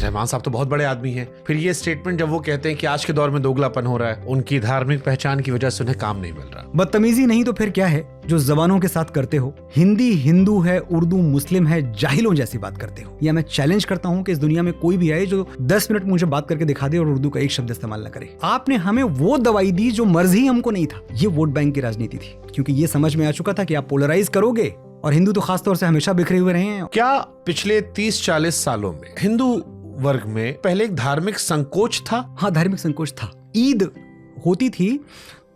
रहमान साहब तो बहुत बड़े आदमी हैं। फिर ये स्टेटमेंट जब वो कहते हैं कि आज के दौर में दोगलापन हो रहा है, उनकी धार्मिक पहचान की वजह से उन्हें काम नहीं मिल रहा। बदतमीजी नहीं तो फिर क्या है जो जबानों के साथ करते हो? हिंदी हिंदू है, उर्दू मुस्लिम है, जाहिलों जैसी बात करते हो। या मैं चैलेंज करता हूं कि इस दुनिया में कोई भी आए जो 10 मिनट मुझे बात करके दिखा दे और उर्दू का एक शब्द इस्तेमाल न करे। आपने हमें वो दवाई दी जो मर्जी हमको नहीं था। ये वोट बैंक की राजनीति थी, क्योंकि ये समझ में आ चुका था कि आप पोलराइज करोगे और हिंदू तो खासतौर से हमेशा बिखरे हुए रहे हैं। क्या पिछले 30-40 सालों में हिंदू वर्ग में पहले एक धार्मिक संकोच था? हाँ, धार्मिक संकोच था। ईद होती थी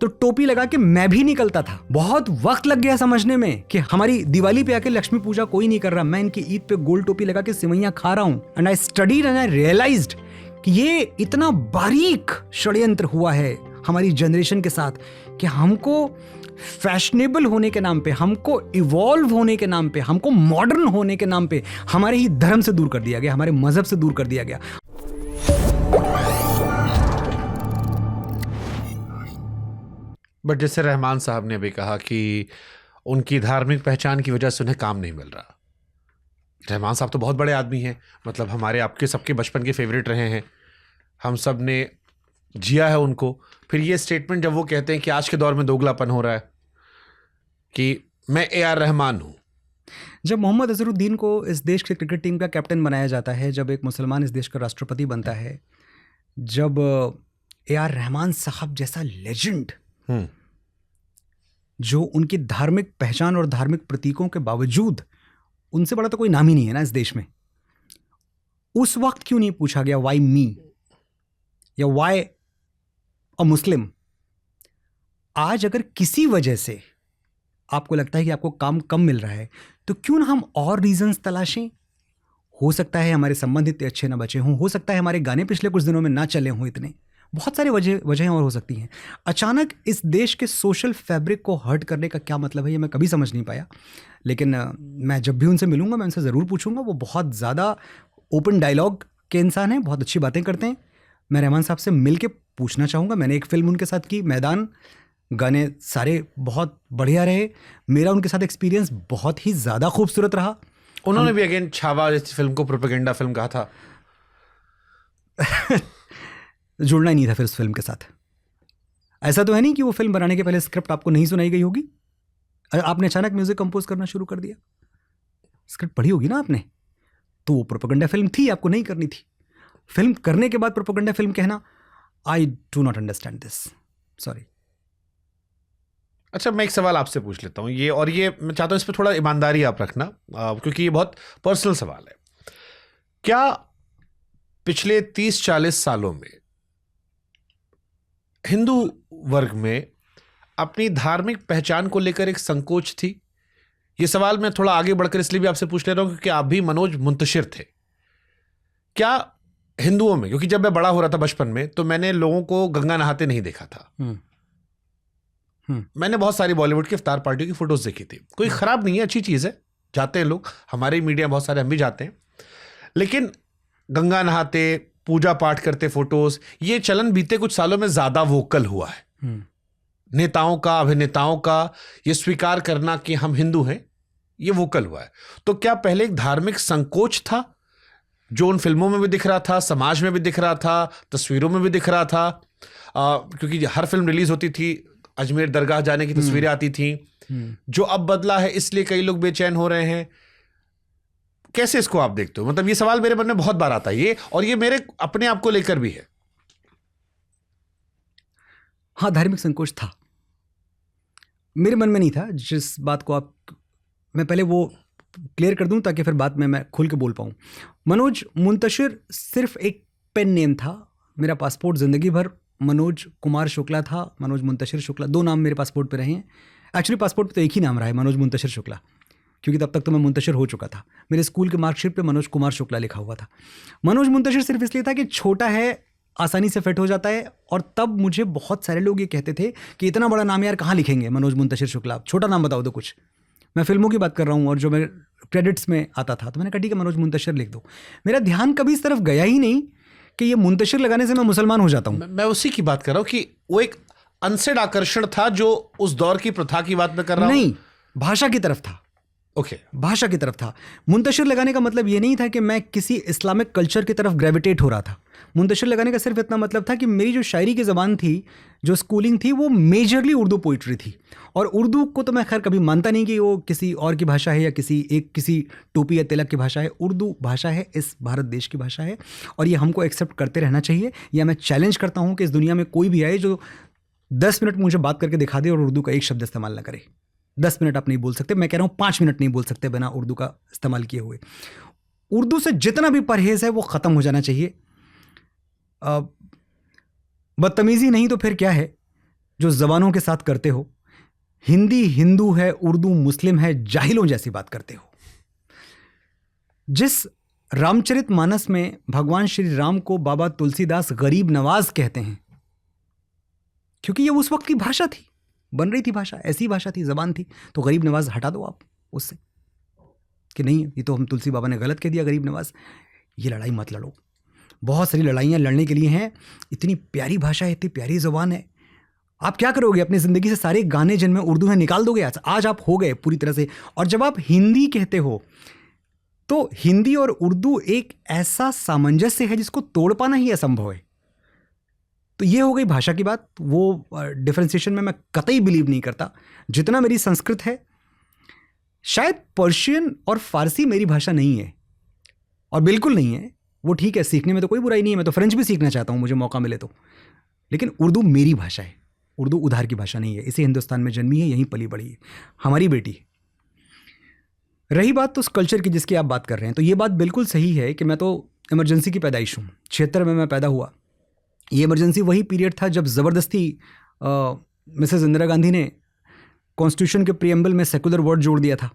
तो टोपी लगा के मैं भी निकलता था। बहुत वक्त लग गया समझने में कि हमारी दिवाली पे आके लक्ष्मी पूजा कोई नहीं कर रहा, मैं इनकी ईद पे गोल टोपी लगा के सिवैयां खा रहा हूं। And I studied and I realised कि ये इतना बारीक षड्यंत्र हुआ है हमारी जनरेशन के साथ कि हमको फैशनेबल होने के नाम पे, हमको इवॉल्व होने के नाम पे, हमको मॉडर्न होने के नाम पे हमारे ही धर्म से दूर कर दिया गया, हमारे मजहब से दूर कर दिया गया। बट जैसे रहमान साहब ने भी कहा कि उनकी धार्मिक पहचान की वजह से उन्हें काम नहीं मिल रहा। रहमान साहब तो बहुत बड़े आदमी हैं, मतलब हमारे आपके सबके बचपन के फेवरेट रहे हैं, हम सब ने जिया है उनको। फिर ये स्टेटमेंट जब वो कहते हैं कि आज के दौर में दोगलापन हो रहा है कि मैं AR रहमान हूं। जब मोहम्मद अजहरुद्दीन को इस देश की क्रिकेट टीम का कैप्टन बनाया जाता है, जब एक मुसलमान इस देश का राष्ट्रपति बनता है, जब AR रहमान साहब जैसा लेजेंड जो उनकी धार्मिक पहचान और धार्मिक प्रतीकों के बावजूद, उनसे बड़ा तो कोई नाम ही नहीं है ना इस देश में, उस वक्त क्यों नहीं पूछा गया वाई मी या वाई अ मुस्लिम? आज अगर किसी वजह से आपको लगता है कि आपको काम कम मिल रहा है तो क्यों ना हम और रीजंस तलाशें। हो सकता है हमारे संबंध इतने अच्छे ना बचे हों, हो सकता है हमारे गाने पिछले कुछ दिनों में ना चले हों इतने, बहुत सारी वजहें और हो सकती हैं। अचानक इस देश के सोशल फैब्रिक को हर्ट करने का क्या मतलब है, ये मैं कभी समझ नहीं पाया। लेकिन मैं जब भी उनसे मिलूंगा मैं उनसे ज़रूर पूछूंगा। वो बहुत ज़्यादा ओपन डायलॉग के इंसान हैं, बहुत अच्छी बातें करते हैं। मैं रहमान साहब से मिल के पूछना चाहूँगा। मैंने एक फ़िल्म उनके साथ की, मैदान, गाने सारे बहुत बढ़िया रहे। मेरा उनके साथ एक्सपीरियंस बहुत ही ज़्यादा खूबसूरत रहा। उन्होंने भी अगेन छावा जैसी फिल्म को प्रोपेगेंडा फिल्म कहा था। जुड़ना ही नहीं था फिर उस फिल्म के साथ। ऐसा तो है नहीं कि वो फिल्म बनाने के पहले स्क्रिप्ट आपको नहीं सुनाई गई होगी, आपने अचानक म्यूजिक कंपोज करना शुरू कर दिया। स्क्रिप्ट पढ़ी होगी ना आपने, तो वो प्रोपेगेंडा फिल्म थी, आपको नहीं करनी थी। फिल्म करने के बाद प्रोपेगेंडा फिल्म कहना, I do not understand this, sorry. अच्छा, मैं एक सवाल आपसे पूछ लेता हूँ, ये मैं चाहता हूँ इस पर थोड़ा ईमानदारी आप रखना, क्योंकि ये बहुत पर्सनल सवाल है। क्या पिछले 30-40 सालों में हिंदू वर्ग में अपनी धार्मिक पहचान को लेकर एक संकोच थी? ये सवाल मैं थोड़ा आगे बढ़कर इसलिए भी आपसे पूछ ले रहा हूं क्योंकि आप भी मनोज मुंतशिर थे। क्या हिंदुओं में, क्योंकि जब मैं बड़ा हो रहा था बचपन में तो मैंने लोगों को गंगा नहाते नहीं देखा था। मैंने बहुत सारी बॉलीवुड की इफ्तार पार्टियों की फोटोज देखी थी। कोई खराब नहीं है, अच्छी चीज है, जाते हैं लोग, हमारे मीडिया बहुत सारे, हम भी जाते हैं। लेकिन गंगा नहाते, पूजा पाठ करते फोटोज, ये चलन बीते कुछ सालों में ज्यादा वोकल हुआ है। नेताओं का, अभिनेताओं का ये स्वीकार करना कि हम हिंदू हैं, ये वोकल हुआ है। तो क्या पहले एक धार्मिक संकोच था जो उन फिल्मों में भी दिख रहा था, समाज में भी दिख रहा था, तस्वीरों में भी दिख रहा था? क्योंकि हर फिल्म रिलीज होती थी, अजमेर दरगाह जाने की तस्वीरें आती थी, जो अब बदला है इसलिए कई लोग बेचैन हो रहे हैं। कैसे इसको आप देखते हो? मतलब ये सवाल मेरे मन में बहुत बार आता है, ये और ये मेरे अपने आप को लेकर भी है। हाँ, धार्मिक संकोच था, मेरे मन में नहीं था। जिस बात को मैं पहले वो क्लियर कर दूं ताकि फिर बाद में मैं खुल के बोल पाऊं। मनोज मुंतशिर सिर्फ एक पेन नेम था। मेरा पासपोर्ट जिंदगी भर मनोज कुमार शुक्ला था, मनोज मुंतशिर शुक्ला, 2 नाम मेरे पासपोर्ट पे रहे हैं। एक्चुअली पासपोर्ट पे तो एक ही नाम रहा है, मनोज मुंतशिर शुक्ला, क्योंकि तब तक तो मैं मुंतशिर हो चुका था। मेरे स्कूल के मार्कशीट पे मनोज कुमार शुक्ला लिखा हुआ था। मनोज मुंतशिर सिर्फ इसलिए था कि छोटा है, आसानी से फिट हो जाता है। और तब मुझे बहुत सारे लोग ये कहते थे कि इतना बड़ा नाम यार कहाँ लिखेंगे, मनोज मुंतशिर शुक्ला, छोटा नाम बताओ दो कुछ। मैं फिल्मों की बात कर रहा हूँ और जो मैं क्रेडिट्स में आता था, तो मैंने कहा ठीक है मनोज मुंतशिर लिख दो। मेरा ध्यान कभी इस तरफ गया ही नहीं कि ये मुंतशिर लगाने से मैं मुसलमान हो जाता हूँ। मैं उसी की बात कर रहा हूँ कि वो एक अनसेड आकर्षण था जो उस दौर की प्रथा की बात मैं कर रहा हूँ। नहीं, भाषा की तरफ था। ओके भाषा की तरफ था। मुंतशिर लगाने का मतलब ये नहीं था कि मैं किसी इस्लामिक कल्चर की तरफ ग्रेविटेट हो रहा था। मुंतशिर लगाने का सिर्फ इतना मतलब था कि मेरी जो शायरी की ज़बान थी, जो स्कूलिंग थी, वो मेजरली उर्दू पोइट्री थी। और उर्दू को तो मैं खैर कभी मानता नहीं कि वो किसी और की भाषा है या किसी टोपी या तिलक की भाषा है। उर्दू भाषा है, इस भारत देश की भाषा है, और ये हमको एक्सेप्ट करते रहना चाहिए। या मैं चैलेंज करता हूँ कि इस दुनिया में कोई भी आए जो 10 मिनट मुझे बात करके दिखा दे और उर्दू का एक शब्द इस्तेमाल ना करे। 10 मिनट आप नहीं बोल सकते, मैं कह रहा हूँ 5 मिनट नहीं बोल सकते बिना उर्दू का इस्तेमाल किए हुए। उर्दू से जितना भी परहेज है वो ख़त्म हो जाना चाहिए। बदतमीज़ी नहीं तो फिर क्या है जो ज़बानों के साथ करते हो। हिंदी हिंदू है, उर्दू मुस्लिम है, जाहिलों जैसी बात करते हो। जिस रामचरितमानस में भगवान श्री राम को बाबा तुलसीदास गरीब नवाज कहते हैं, क्योंकि ये उस वक्त की भाषा थी, बन रही थी भाषा, ऐसी भाषा थी, ज़बान थी। तो गरीब नवाज हटा दो आप उससे कि नहीं, ये तो हम तुलसी बाबा ने गलत कह दिया गरीब नवाज। ये लड़ाई मत लड़ो। बहुत सारी लड़ाइयाँ लड़ने के लिए हैं। इतनी प्यारी भाषा है, इतनी प्यारी ज़बान है। आप क्या करोगे? अपनी ज़िंदगी से सारे गाने जिनमें उर्दू है निकाल दोगे? आज आप हो गए पूरी तरह से। और जब आप हिंदी कहते हो तो हिंदी और उर्दू एक ऐसा सामंजस्य है जिसको तोड़ पाना ही असंभव है। तो ये हो गई भाषा की बात। वो डिफरेंशिएशन में मैं कतई बिलीव नहीं करता। जितना मेरी संस्कृत है, शायद पर्शियन और फारसी मेरी भाषा नहीं है, और बिल्कुल नहीं है। वो ठीक है, सीखने में तो कोई बुराई नहीं है। मैं तो फ्रेंच भी सीखना चाहता हूँ, मुझे मौका मिले तो। लेकिन उर्दू मेरी भाषा है। उर्दू उधार की भाषा नहीं है। इसी हिंदुस्तान में जन्मी है, यहीं पली बड़ी है, हमारी बेटी। रही बात तो उस कल्चर की जिसकी आप बात कर रहे हैं, तो ये बात बिल्कुल सही है कि मैं तो इमरजेंसी की पैदाइश हूँ। 76 में मैं पैदा हुआ। ये इमरजेंसी वही पीरियड था जब ज़बरदस्ती मिसेस इंदिरा गांधी ने कॉन्स्टिट्यूशन के प्रीएम्बल में सेकुलर वर्ड जोड़ दिया था।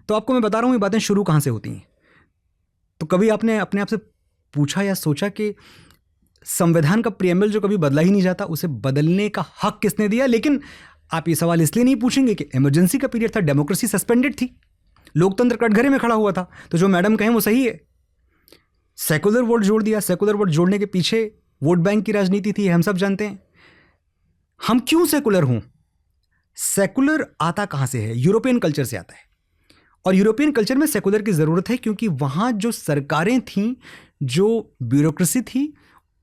तो आपको मैं बता रहा हूँ ये बातें शुरू कहाँ से होती हैं। तो कभी आपने अपने आप से पूछा या सोचा कि संविधान का प्रीएम्बल जो कभी बदला ही नहीं जाता, उसे बदलने का हक किसने दिया? लेकिन आप ये सवाल इसलिए नहीं पूछेंगे कि इमरजेंसी का पीरियड था, डेमोक्रेसी सस्पेंडेड थी, लोकतंत्र कटघरे में खड़ा हुआ था। तो जो मैडम कहें वो सही है। सेकुलर वोट जोड़ दिया। सेकुलर वोट जोड़ने के पीछे वोट बैंक की राजनीति थी, हम सब जानते हैं। हम क्यों सेकुलर हूं? सेकुलर आता कहां से है? यूरोपियन कल्चर से आता है। और यूरोपियन कल्चर में सेकुलर की ज़रूरत है क्योंकि वहाँ जो सरकारें थीं, जो ब्यूरोक्रेसी थी,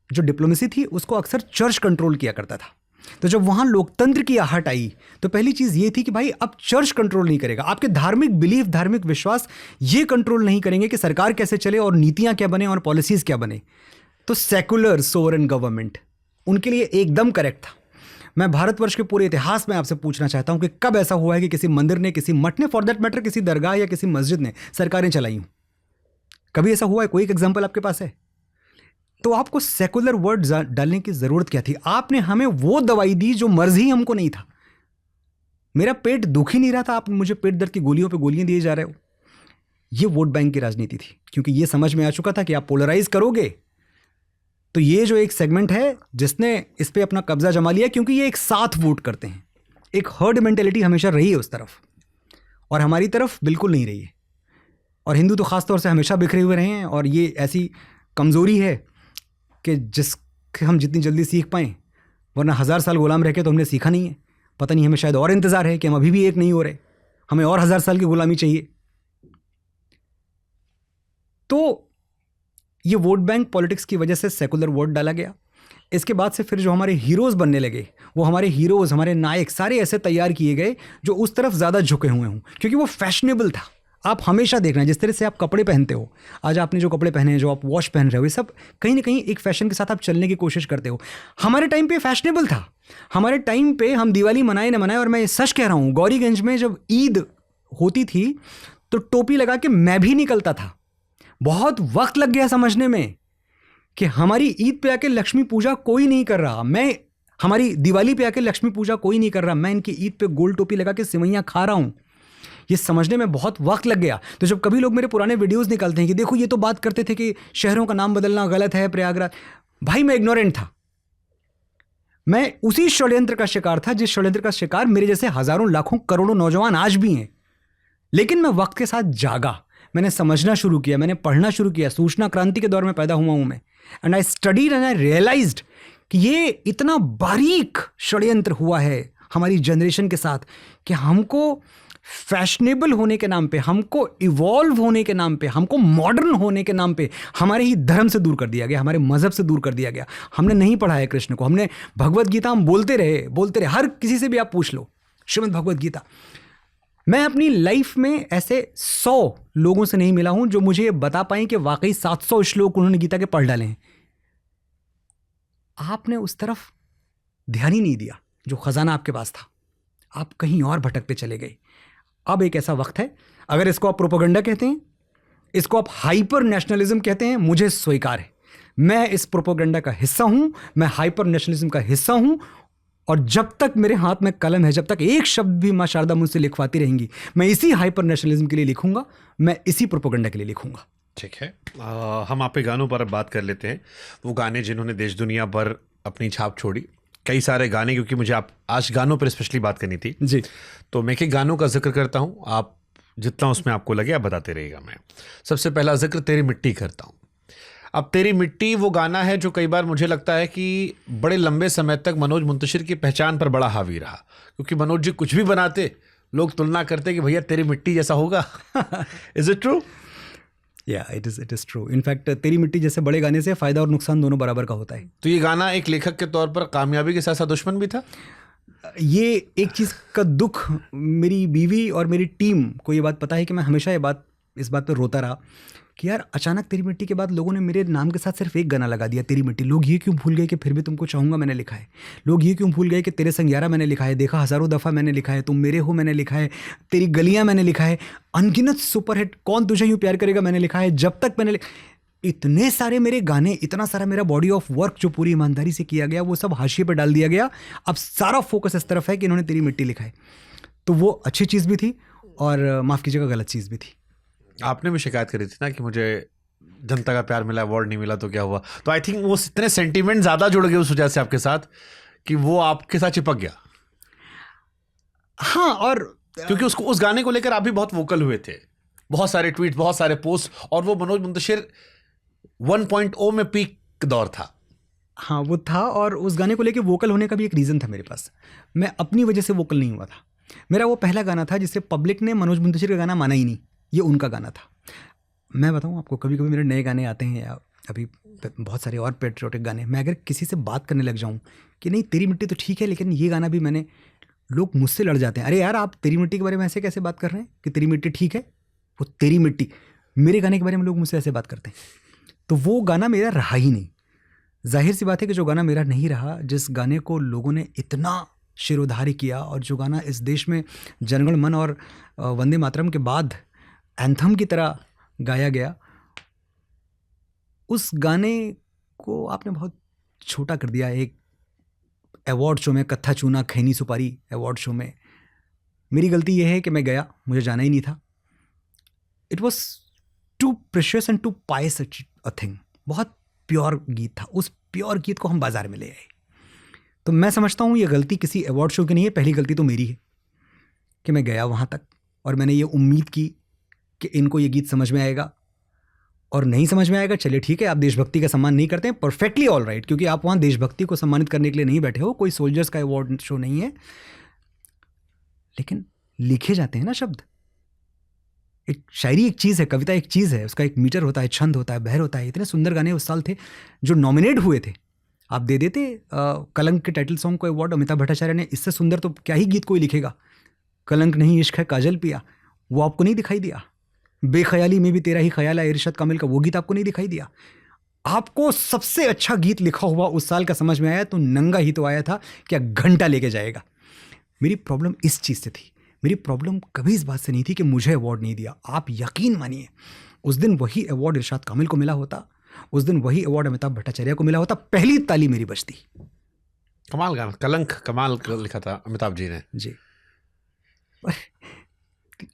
जो डिप्लोमेसी थी, उसको अक्सर चर्च कंट्रोल किया करता था। तो जब वहाँ लोकतंत्र की आहट आई तो पहली चीज़ ये थी कि भाई अब चर्च कंट्रोल नहीं करेगा, आपके धार्मिक बिलीफ, धार्मिक विश्वास ये कंट्रोल नहीं करेंगे कि सरकार कैसे चले और नीतियाँ क्या बने और पॉलिसीज़ क्या बने। तो सेकुलर सोवरेन गवर्नमेंट उनके लिए एकदम करेक्ट था। मैं भारतवर्ष के पूरे इतिहास में आपसे पूछना चाहता हूं कि कब ऐसा हुआ है कि किसी मंदिर ने, किसी मठ ने, फॉर दैट मैटर किसी दरगाह या किसी मस्जिद ने सरकारें चलाई हूं? कभी ऐसा हुआ है? कोई एक एग्जाम्पल आपके पास है? तो आपको सेकुलर वर्ड डालने की जरूरत क्या थी? आपने हमें वो दवाई दी जो मर्ज ही हमको नहीं था। मेरा पेट दुख ही नहीं रहा था, आप मुझे पेट दर्द की गोलियों पे गोलियां दिए जा रहे हो। ये वोट बैंक की राजनीति थी, क्योंकि ये समझ में आ चुका था कि आप पोलराइज करोगे तो ये जो एक सेगमेंट है जिसने इस पे अपना कब्जा जमा लिया, क्योंकि ये एक साथ वोट करते हैं, एक हर्ड मेंटेलिटी हमेशा रही है उस तरफ, और हमारी तरफ बिल्कुल नहीं रही है। और हिंदू तो ख़ास तौर से हमेशा बिखरे हुए रहे हैं। और ये ऐसी कमज़ोरी है कि जिसके हम जितनी जल्दी सीख पाएँ, वरना 1000 साल गुलाम रह के तो हमने सीखा नहीं है। पता नहीं हमें शायद और इंतज़ार है कि हम अभी भी एक नहीं हो रहे, हमें और 1000 साल की गुलामी चाहिए। तो ये वोट बैंक पॉलिटिक्स की वजह से सेकुलर वोट डाला गया। इसके बाद से फिर जो हमारे हीरोज़ बनने लगे, वो हमारे हीरोज़, हमारे नायक सारे ऐसे तैयार किए गए जो उस तरफ ज़्यादा झुके हुए हों, क्योंकि वो फैशनेबल था। आप हमेशा देखना, जिस तरह से आप कपड़े पहनते हो, आज आपने जो कपड़े पहने हैं, जो आप वॉच पहन रहे हो, ये सब कहीं ना कहीं एक फैशन के साथ आप चलने की कोशिश करते हो। हमारे टाइम पे फैशनेबल था। हमारे टाइम पे हम दिवाली मनाए ना मनाए, और मैं सच कह रहा हूँ, गौरीगंज में जब ईद होती थी तो टोपी लगा के मैं भी निकलता था। बहुत वक्त लग गया समझने में कि हमारी ईद पे आके लक्ष्मी पूजा कोई नहीं कर रहा, हमारी दिवाली पे आके लक्ष्मी पूजा कोई नहीं कर रहा, मैं इनकी ईद पे गोल टोपी लगा के सिवैयाँ खा रहा हूँ। ये समझने में बहुत वक्त लग गया। तो जब कभी लोग मेरे पुराने वीडियोस निकालते हैं कि देखो ये तो बात करते थे कि शहरों का नाम बदलना गलत है, प्रयागराज, भाई मैं इग्नोरेंट था। मैं उसी षड्यंत्र का शिकार था जिस षड्यंत्र का शिकार मेरे जैसे हजारों लाखों करोड़ों नौजवान आज भी हैं। लेकिन मैं वक्त के साथ जागा, मैंने समझना शुरू किया, मैंने पढ़ना शुरू किया। सूचना क्रांति के दौर में पैदा हुआ हूं मैं। And I studied and I realised कि ये इतना बारीक षड्यंत्र हुआ है हमारी जनरेशन के साथ कि हमको फैशनेबल होने के नाम पे, हमको इवॉल्व होने के नाम पे, हमको मॉडर्न होने के नाम पे हमारे ही धर्म से दूर कर दिया गया, हमारे मजहब से दूर कर दिया गया। हमने नहीं पढ़ा है कृष्ण को, हमने भगवत गीता हम बोलते रहे। हर किसी से भी आप पूछ लो श्रीमद् भगवत गीता। मैं अपनी लाइफ में ऐसे 100 लोगों से नहीं मिला हूं जो मुझे बता पाए कि वाकई 700 श्लोक उन्होंने गीता के पढ़ डाले हैं। आपने उस तरफ ध्यान ही नहीं दिया जो खजाना आपके पास था, आप कहीं और भटकते चले गए। अब एक ऐसा वक्त है, अगर इसको आप प्रोपेगेंडा कहते हैं, इसको आप हाइपर नेशनलिज्म कहते हैं, मुझे स्वीकार है। मैं इस प्रोपेगेंडा का हिस्सा हूं, मैं हाइपर नेशनलिज्म का हिस्सा हूं, और जब तक मेरे हाथ में कलम है, जब तक एक शब्द भी मां शारदा मुझसे लिखवाती रहेंगी, मैं इसी हाइपर नेशनलिज्म के लिए लिखूंगा, मैं इसी प्रोपेगेंडा के लिए लिखूंगा। ठीक है, हम आप पे गानों पर अब बात कर लेते हैं। वो गाने जिन्होंने देश दुनिया पर अपनी छाप छोड़ी, कई सारे गाने, क्योंकि मुझे आप आज गानों पर स्पेशली बात करनी थी जी। तो मैं एक गानों का जिक्र करता हूँ, आप जितना उसमें आपको लगे आप बताते रहिएगा। मैं सबसे पहला जिक्र तेरी मिट्टी करता हूँ। अब तेरी मिट्टी वो गाना है जो कई बार मुझे लगता है कि बड़े लंबे समय तक मनोज मुंतशिर की पहचान पर बड़ा हावी रहा, क्योंकि मनोज जी कुछ भी बनाते लोग तुलना करते कि भैया तेरी मिट्टी जैसा होगा। Is it true? या इट इज ट्रू। इनफैक्ट तेरी मिट्टी जैसे बड़े गाने से फायदा और नुकसान दोनों बराबर का होता है। तो ये गाना एक लेखक के तौर पर कामयाबी के साथ साथ दुश्मन भी था। ये एक चीज़ का दुख, मेरी बीवी और मेरी टीम को ये बात पता है कि मैं हमेशा इस बात पर रोता रहा कि यार अचानक तेरी मिट्टी के बाद लोगों ने मेरे नाम के साथ सिर्फ एक गाना लगा दिया, तेरी मिट्टी। लोग ये क्यों भूल गए कि फिर भी तुमको चाहूँगा मैंने लिखा है। लोग ये क्यों भूल गए कि तेरे संग यारा मैंने लिखा है, देखा हज़ारों दफ़ा मैंने लिखा है, तुम मेरे हो मैंने लिखा है, तेरी गलियाँ मैंने लिखा है, अनगिनत सुपरहिट, कौन तुझे यूँ प्यार करेगा मैंने लिखा है, जब तक मैंने इतने सारे मेरे गाने, इतना सारा मेरा बॉडी ऑफ वर्क जो पूरी ईमानदारी से किया गया वो सब हाशिए पर डाल दिया गया। अब सारा फोकस इस तरफ है कि इन्होंने तेरी मिट्टी लिखा है। तो वो अच्छी चीज़ भी थी और माफ़ कीजिएगा गलत चीज़ भी थी। आपने भी शिकायत करी थी ना कि मुझे जनता का प्यार मिला, अवार्ड नहीं मिला तो क्या हुआ। तो आई थिंक वो इतने सेंटीमेंट ज़्यादा जुड़ गए उस वजह से आपके साथ कि वो आपके साथ चिपक गया। हाँ, और क्योंकि उसको उस गाने को लेकर आप भी बहुत वोकल हुए थे, बहुत सारे ट्वीट, बहुत सारे पोस्ट, और वो मनोज मुंतशिर 1.0 में पीक दौर था। हाँ वो था, और उस गाने को लेके वोकल होने का भी एक रीज़न था मेरे पास। मैं अपनी वजह से वोकल नहीं हुआ था। मेरा वो पहला गाना था जिसे पब्लिक ने मनोज मुंतशिर का गाना माना ही नहीं, ये उनका गाना था। मैं बताऊँ आपको, कभी कभी मेरे नए गाने आते हैं या अभी बहुत सारे और पेट्रियोटिक गाने, मैं अगर किसी से बात करने लग जाऊँ कि नहीं तेरी मिट्टी तो ठीक है लेकिन ये गाना भी मैंने, लोग मुझसे लड़ जाते हैं। अरे यार आप तेरी मिट्टी के बारे में ऐसे कैसे बात कर रहे हैं कि तेरी मिट्टी ठीक है, वो तेरी मिट्टी। मेरे गाने के बारे में लोग मुझसे ऐसे बात करते हैं। तो वो गाना मेरा रहा ही नहीं। जाहिर सी बात है कि जो गाना मेरा नहीं रहा, जिस गाने को लोगों ने इतना शिरोधार्य किया और जो गाना इस देश में जनगण मन और वंदे मातरम के बाद एंथम की तरह गाया गया, उस गाने को आपने बहुत छोटा कर दिया। एक अवार्ड शो में, कत्था चूना खैनी सुपारी अवार्ड शो में, मेरी गलती यह है कि मैं गया, मुझे जाना ही नहीं था। It was too precious and too pious a thing. बहुत प्योर गीत था, उस प्योर गीत को हम बाजार में ले आए। तो मैं समझता हूँ ये गलती किसी अवार्ड शो की नहीं है, पहली गलती तो मेरी है कि मैं गया वहाँ तक और मैंने ये उम्मीद की कि इनको ये गीत समझ में आएगा, और नहीं समझ में आएगा चलिए ठीक है, आप देशभक्ति का सम्मान नहीं करते हैं, परफेक्टली ऑल राइट, क्योंकि आप वहाँ देशभक्ति को सम्मानित करने के लिए नहीं बैठे हो, कोई सोल्जर्स का अवार्ड शो नहीं है। लेकिन लिखे जाते हैं ना शब्द। एक शायरी एक चीज़ है, कविता एक चीज़ है, उसका एक मीटर होता है, छंद होता है, बहर होता है। इतने सुंदर गाने उस साल थे जो नॉमिनेट हुए थे, आप दे देते कलंक के टाइटल सॉन्ग को अवार्ड अमिताभ भट्टाचार्य ने। इससे सुंदर तो क्या ही गीत कोई लिखेगा। कलंक नहीं इश्क है काजल पिया, वो आपको नहीं दिखाई दिया। बेख्याली में भी तेरा ही ख्याल है इरशाद कामिल का, वो गीत आपको नहीं दिखाई दिया। आपको सबसे अच्छा गीत लिखा हुआ उस साल का समझ में आया तो नंगा ही तो आया था, क्या घंटा लेके जाएगा। मेरी प्रॉब्लम इस चीज़ से थी। मेरी प्रॉब्लम कभी इस बात से नहीं थी कि मुझे अवार्ड नहीं दिया। आप यकीन मानिए उस दिन वही अवार्ड इरशाद कामिल को मिला होता, उस दिन वही अवार्ड अमिताभ भट्टाचार्य को मिला होता, पहली ताली मेरी बजती। कमाल गाना, कलंक कमाल लिखा था अमिताभ जी ने। जी,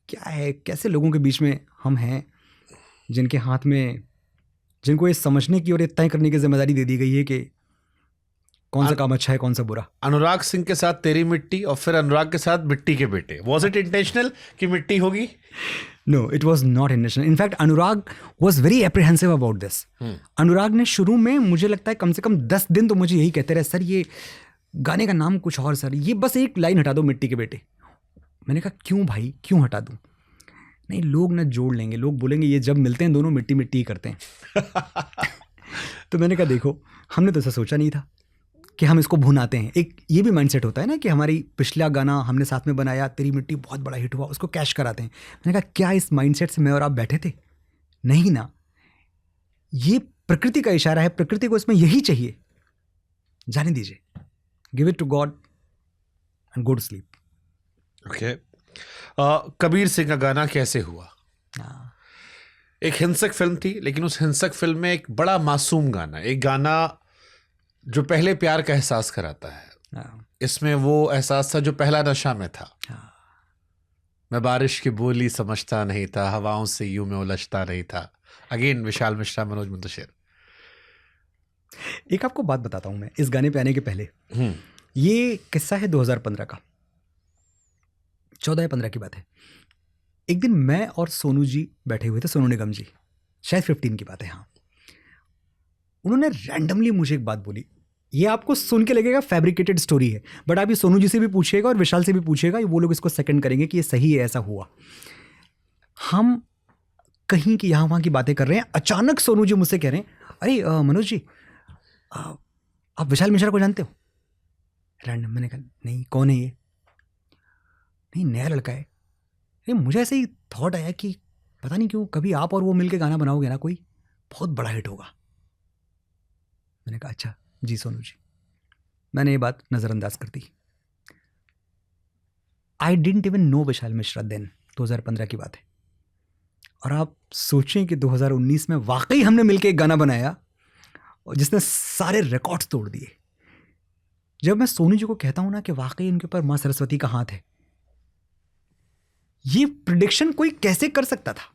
क्या है, कैसे लोगों के बीच में हम हैं जिनके हाथ में, जिनको ये समझने की और ये तय करने की जिम्मेदारी दे दी गई है कि कौन सा काम अच्छा है कौन सा बुरा। अनुराग सिंह के साथ तेरी मिट्टी और फिर अनुराग के साथ मिट्टी के बेटे, वॉज इट इंटेंशनल कि मिट्टी होगी? No, it was not intentional. In fact Anurag was very apprehensive about this. Anurag ने शुरू में, मुझे लगता है कम से कम 10 दिन तो मुझे यही कहते रहे, सर ये गाने का नाम कुछ और, सर ये बस एक लाइन हटा दो मिट्टी के बेटे। मैंने कहा क्यों भाई, क्यों हटा दूँ? नहीं, लोग ना जोड़ लेंगे, लोग बोलेंगे ये जब मिलते हैं दोनों मिट्टी मिट्टी ही करते हैं। तो मैंने कहा देखो, हमने तो ऐसा सोचा नहीं था कि हम इसको भुनाते हैं। एक ये भी माइंडसेट होता है ना कि हमारी पिछला गाना हमने साथ में बनाया, तेरी मिट्टी बहुत बड़ा हिट हुआ, उसको कैश कराते हैं। मैंने कहा क्या इस माइंडसेट से मैं और आप बैठे थे? नहीं ना, ये प्रकृति का इशारा है, प्रकृति को इसमें यही चाहिए, जाने दीजिए, give it to God and go to sleep. Okay, Kabir Singh का गाना कैसे हुआ? एक हिंसक फिल्म थी, लेकिन उस हिंसक फिल्म में एक बड़ा मासूम गाना, एक गाना जो पहले प्यार का एहसास कराता है। इसमें वो एहसास था जो पहला नशा में था। मैं बारिश की बोली समझता नहीं था, हवाओं से यूं मैं उलझता नहीं था। अगेन विशाल मिश्रा, मनोज मुंतशिर। एक आपको बात बताता हूं मैं इस गाने पे आने के पहले। ये किस्सा है 2015 का, 14 या 15 की बात है। एक दिन मैं और सोनू जी बैठे हुए थे, सोनू निगम जी, शायद 15 की बात है। हाँ, उन्होंने रैंडमली मुझे एक बात बोली, ये आपको सुन के लगेगा फैब्रिकेटेड स्टोरी है, बट आप ये सोनू जी से भी पूछिएगा और विशाल से भी पूछिएगा, वो लोग इसको सेकंड करेंगे कि ये सही है, ऐसा हुआ। हम कहीं की यहाँ वहाँ की बातें कर रहे हैं, अचानक सोनू जी मुझसे कह रहे हैं, अरे मनोज जी, आप विशाल मिश्रा को जानते हो? रैंडम। मैंने कहा नहीं, कौन है ये? नहीं, नया लड़का है। मुझे ऐसे ही थॉट आया कि पता नहीं क्यों कभी आप और वो मिलके गाना बनाओगे ना, कोई बहुत बड़ा हिट होगा। मैंने कहा अच्छा जी सोनू जी। मैंने ये बात नज़रअंदाज कर दी। I didn't even know Vishal Mishra then, 2015 की बात है। और आप सोचें कि 2019 में वाकई हमने मिलके एक गाना बनाया जिसने सारे रिकॉर्ड्स तोड़ दिए। जब मैं सोनू जी को कहता हूं ना कि वाकई उनके ऊपर मां सरस्वती का हाथ है, ये प्रिडिक्शन कोई कैसे कर सकता था?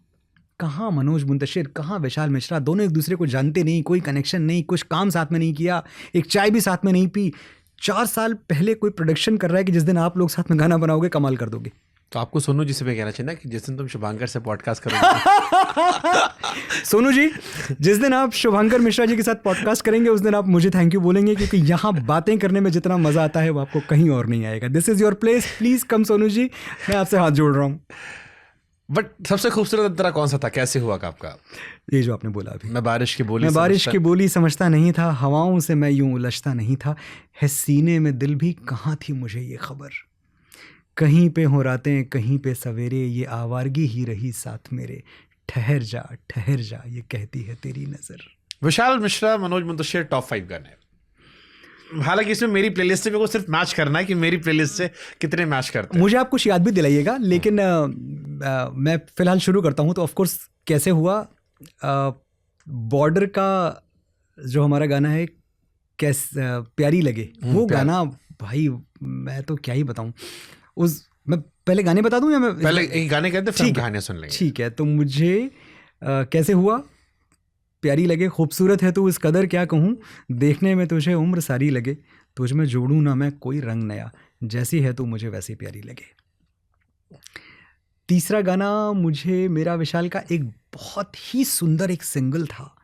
कहाँ मनोज मुंतशिर, कहाँ विशाल मिश्रा, दोनों एक दूसरे को जानते नहीं, कोई कनेक्शन नहीं, कुछ काम साथ में नहीं किया, एक चाय भी साथ में नहीं पी। 4 साल पहले कोई प्रोडक्शन कर रहा है कि जिस दिन आप लोग साथ में गाना बनाओगे कमाल कर दोगे। तो आपको सोनू जी से भी कहना चाहिए ना कि जिस दिन तुम शुभांकर से पॉडकास्ट करोगे सोनू जी, जिस दिन आप शुभांकर मिश्रा जी के साथ पॉडकास्ट करेंगे उस दिन आप मुझे थैंक यू बोलेंगे, क्योंकि यहाँ बातें करने में जितना मजा आता है वो आपको कहीं और नहीं आएगा। This is your place, please come Sonu ji, मैं आपसे हाथ जोड़ रहा हूँ। बट सबसे खूबसूरत अंतरा कौन सा था, कैसे हुआ आपका? ये जो आपने बोला अभी, मैं बारिश की बोली समझता नहीं था, हवाओं से मैं यूं उलझता नहीं था, है सीने में दिल भी, कहाँ थी मुझे ये खबर, कहीं पे हो रातें कहीं पे सवेरे, ये आवारगी ही रही साथ मेरे, ठहर जा ये कहती है तेरी नजर। विशाल मिश्रा, मनोज मुंतशिर, टॉप 5 गाने। हालांकि इसमें मेरी प्लेलिस्ट से मेरे को सिर्फ मैच करना है कि मेरी प्लेलिस्ट से कितने मैच करते हैं। मुझे आप कुछ याद भी दिलाइएगा, लेकिन मैं फिलहाल शुरू करता हूँ। तो ऑफ कोर्स कैसे हुआ, बॉर्डर का जो हमारा गाना है प्यारी लगे, वो गाना भाई मैं तो क्या ही बताऊँ। मैं पहले गाने बता दूं या मैं पहले एक गाने कहते हैं, फिर कहानियां सुन लेंगे। ठीक है। तो मुझे कैसे हुआ, प्यारी लगे, खूबसूरत है तू इस कदर क्या कहूँ, देखने में तुझे उम्र सारी लगे, तुझ में जोड़ूं ना मैं कोई रंग नया, जैसी है तू मुझे वैसी प्यारी लगे। तीसरा गाना मुझे मेरा विशाल का एक बहुत ही सुंदर एक सिंगल था,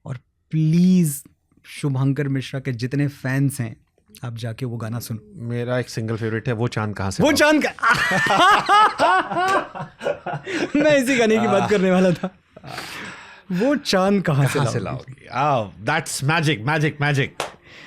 और प्लीज़ शुभांकर मिश्रा के जितने फैंस हैं आप जाके वो गाना सुनो। मेरा एक सिंगल फेवरेट है, वो चांद कहाँ से, वो चांद का मैं इसी गाने की बात करने वाला था। वो चांद कहाँ से लाओगी? That's magic magic magic.